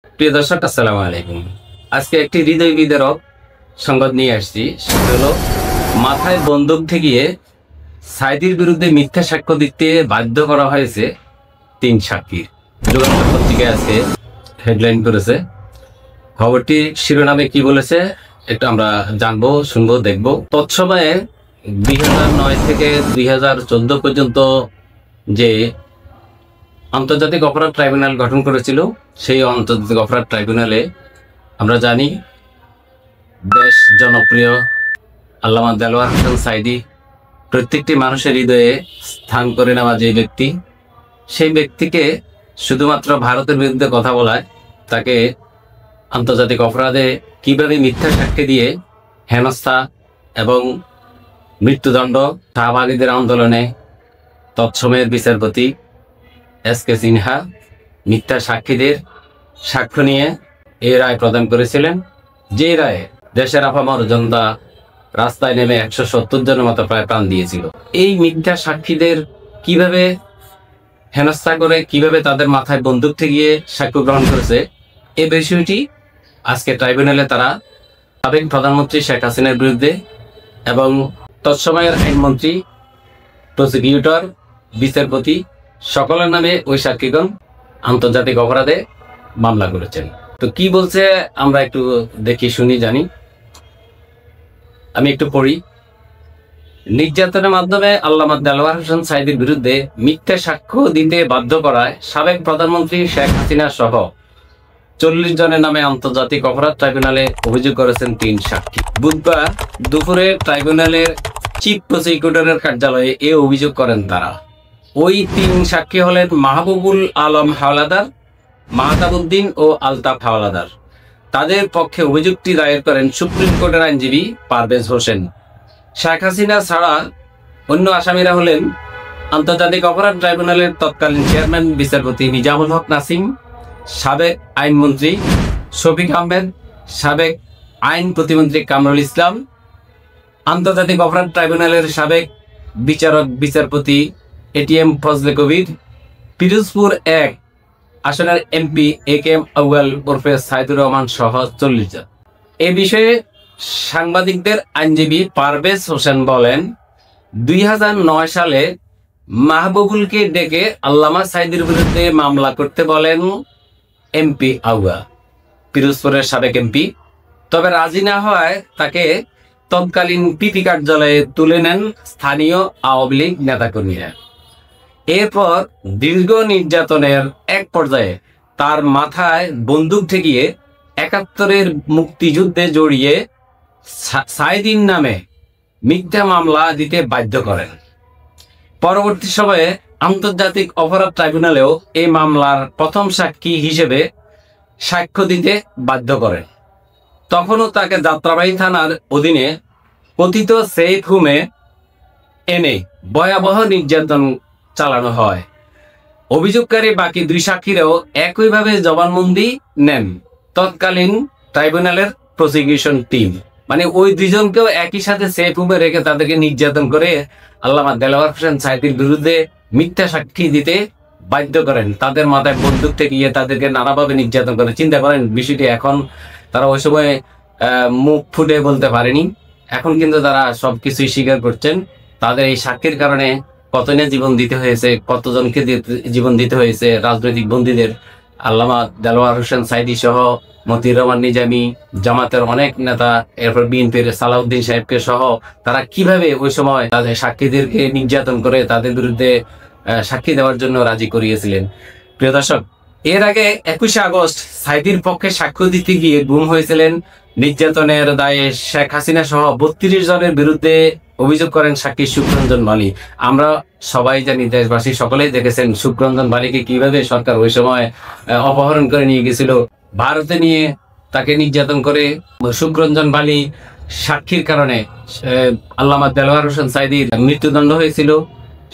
প্রিয় দর্শক, আসসালামু আলাইকুম। আজকে একটি হৃদয় বিদারক সংবাদ নিয়ে আসছি। সেটা হলো, মাথায় বন্দুক ঠেকিয়ে সাঈদীর বিরুদ্ধে মিথ্যা সাক্ষ্য দিতে বাধ্য করা হয়েছে 3 সাক্ষীর। যুগান্তর পত্রিকায় আজকে হেডলাইন করেছে। খবরটি শিরোনামে কি বলেছে একটু আমরা জানবো, শুনবো, দেখবো। তৎসময়ে 2009 থেকে 2014 পর্যন্ত যে আন্তর্জাতিক অপরাধ ট্রাইব্যুনাল গঠন করেছিল, সেই আন্তর্জাতিক অপরাধ ট্রাইব্যুনালে আমরা জানি বেশ জনপ্রিয় আল্লামা দেলোয়ার হোসেন সাঈদী প্রত্যেকটি মানুষের হৃদয়ে স্থান করে নেওয়া যে ব্যক্তি, সেই ব্যক্তিকে শুধুমাত্র ভারতের বিরুদ্ধে কথা বলায় তাকে আন্তর্জাতিক অপরাধে কিভাবে মিথ্যা সাক্ষ্য দিয়ে হেনস্থা এবং মৃত্যুদণ্ড, শাহবাগীদের আন্দোলনে তৎসময়ের বিচারপতি এস.কে. সিনহা মিথ্যা সাক্ষীদের সাক্ষ্য নিয়ে এই রায় প্রদান করেছিলেন, যে রায়ে দেশের আপামর জনতা রাস্তায় নেমে 170 জনের মতো প্রায় প্রাণ দিয়েছিল। এই মিথ্যা সাক্ষীদের কিভাবে হেনস্থা করে, কিভাবে তাদের মাথায় বন্দুক ঠেকিয়ে সাক্ষ্য গ্রহণ করেছে, এই বিষয়টি আজকে ট্রাইব্যুনালে তারা সাবেক প্রধানমন্ত্রী শেখ হাসিনার বিরুদ্ধে এবং তৎসময়ের আইনমন্ত্রী, প্রসিকিউটর, বিচারপতি সকলের নামে ওই সাক্ষীগণ আন্তর্জাতিক অপরাধে মামলা করেছেন। তো কি বলছে আমরা একটু দেখি, শুনি, জানি। আমি একটু পড়ি। নির্যাতনের মাধ্যমে আল্লামা দেলোয়ার হোসেন সাঈদীর বিরুদ্ধে মিথ্যা সাক্ষ্য দিতে বাধ্য করায় সাবেক প্রধানমন্ত্রী শেখ হাসিনা সহ 40 জনের নামে আন্তর্জাতিক অপরাধ ট্রাইব্যুনালে অভিযোগ করেছেন 3 সাক্ষী। বুধবার দুপুরে ট্রাইব্যুনালের চিফ প্রসিকিউটরের কার্যালয়ে এ অভিযোগ করেন তারা। ওই 3 সাক্ষী হলেন মাহবুবুল আলম হাওলাদার, মাহতাবউদ্দিন ও আলতাফ হাওলাদার। তাদের পক্ষে অভিযোগটি দায়ের করেন সুপ্রিম কোর্টের আইনজীবী পারভেজ হোসেন। শেখ হাসিনা ছাড়া অন্য আসামিরা হলেন আন্তর্জাতিক অপরাধ ট্রাইব্যুনালের তৎকালীন চেয়ারম্যান বিচারপতি নিজামুল হক নাসিম, সাবেক আইনমন্ত্রী শফিক আহমেদ, সাবেক আইন প্রতিমন্ত্রী কামরুল ইসলাম, আন্তর্জাতিক অপরাধ ট্রাইব্যুনালের সাবেক বিচারক বিচারপতি এটিএম ফজলে কবির, পিরোজপুর 1 আসনের এমপি এ.কে.এম. আউয়াল ওরফে সাইদুর রহমান সহ 40 জন। এ বিষয়ে সাংবাদিকদের আইনজীবী পারভেজ হোসেন বলেন, 2009 সালে মাহবুবুলকে ডেকে আল্লামা সাঈদীর বিরুদ্ধে মামলা করতে বলেন এমপি আউয়া, পিরোজপুরের সাবেক এমপি। তবে রাজি না হওয়ায় তাকে তৎকালীন পিপি কার্যালয়ে তুলে নেন স্থানীয় আওয়ামী লীগ নেতাকর্মীরা। এরপর দীর্ঘ নির্যাতনের এক পর্যায়ে তার মাথায় বন্দুক ঠেকিয়ে 71-এর মুক্তিযুদ্ধে জড়িয়ে সাঈদীর নামে মিথ্যা মামলা দিতে বাধ্য করেন। পরবর্তী সময়ে আন্তর্জাতিক অপরাধ ট্রাইব্যুনালেও এই মামলার প্রথম সাক্ষী হিসেবে সাক্ষ্য দিতে বাধ্য করেন। তখনও তাকে যাত্রাবাড়ী থানার অধীনে কথিত সেফ হোমে এনে ভয়াবহ নির্যাতন চালানো হয়। অভিযোগকারী বাকি 2 সাক্ষীরাও একইভাবে জবানবন্দি নেন তৎকালীন ট্রাইব্যুনালের প্রসিকিউশন টিম। মানে ওই 2 জনকেও একই সাথে সেফ হোমে রেখে তাদেরকে নির্যাতন করে আল্লামা দেলোয়ার হোসেন সাঈদীর বিরুদ্ধে মিথ্যা সাক্ষী দিতে বাধ্য করেন। তাদের মাথায় বন্দুক ঠেকিয়ে তাদেরকে নানাভাবে নির্যাতন করে। চিন্তা করেন বিষয়টি। এখন তারা ওই সময় মুখ ফুটে বলতে পারেনি, এখন কিন্তু তারা সবকিছুই স্বীকার করছেন। তাদের এই সাক্ষীর কারণে কতজনের জীবন দিতে হয়েছে, কতজনকে জীবন দিতে হয়েছে, রাজনৈতিক বন্দীদের। আল্লামা দেলোয়ার হোসেন সাঈদী সহ মতিউর রহমান নিজামী, জামাতের অনেক নেতা, এরপর বিএনপির সালাউদ্দিন সাহেবকে সহ তারা কিভাবে ওই সময় তাদের সাক্ষীদেরকে নির্যাতন করে তাদের বিরুদ্ধে সাক্ষী দেওয়ার জন্য রাজি করিয়েছিলেন। প্রিয় দর্শক, এর আগে 21শে আগস্ট সাঈদীর পক্ষে সাক্ষ্য দিতে গিয়ে গুম হয়েছিলেন নির্যাতনের দায়ে শেখ হাসিনা সহ 32 জনের বিরুদ্ধে অভিযোগ করেন সাক্ষী শুক্ররঞ্জন বালী। আমরা সবাই জানি, দেশবাসী সকলেই দেখেছেন শুক্ররঞ্জন বালীকে কিভাবে সরকার ওই সময় অপহরণ করে নিয়ে গেছিল, ভারতে নিয়ে তাকে নির্যাতন করে। শুক্ররঞ্জন বালী সাক্ষীর কারণে আল্লামা দেলোয়ার হোসেন সাঈদীর মৃত্যুদণ্ড হয়েছিল,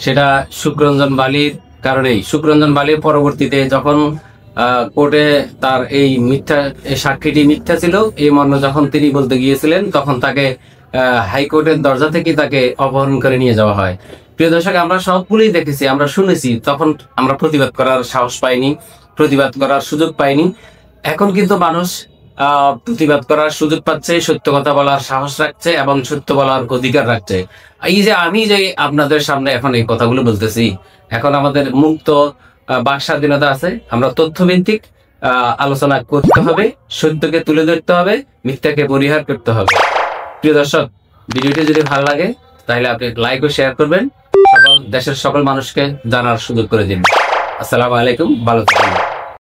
সেটা শুক্ররঞ্জন বালীর কারণেই। শুক্ররঞ্জন বালী পরবর্তীতে যখন কোর্টে তার এই সাক্ষীটি মিথ্যা ছিল এই মর্মে যখন তিনি বলতে গিয়েছিলেন, তখন তাকে হাইকোর্টের দরজা থেকে তাকে অপহরণ করে নিয়ে যাওয়া হয়। প্রিয় দর্শক, আমরা সবগুলোই দেখেছি, আমরা শুনেছি, তখন আমরা প্রতিবাদ করার সাহস পাইনি, প্রতিবাদ করার সুযোগ পাইনি। এখন কিন্তু মানুষ প্রতিবাদ করার সুযোগ পাচ্ছে, সত্য কথা বলার সাহস রাখছে এবং সত্য বলার অধিকার রাখছে। এই যে আমি যে আপনাদের সামনে এখন এই কথাগুলো বলতেছি, এখন আমাদের মুক্ত বাক স্বাধীনতা আছে। আমরা তথ্যভিত্তিক আলোচনা করতে হবে, সত্যকে তুলে ধরতে হবে, মিথ্যাকে পরিহার করতে হবে। প্রিয় দর্শক, ভিডিওটি যদি ভালো লাগে তাহলে আপনি লাইক ও শেয়ার করবেন, দেশের সকল মানুষকে জানার সুযোগ করে দিন। আসসালামু আলাইকুম, ভালো থাকুন।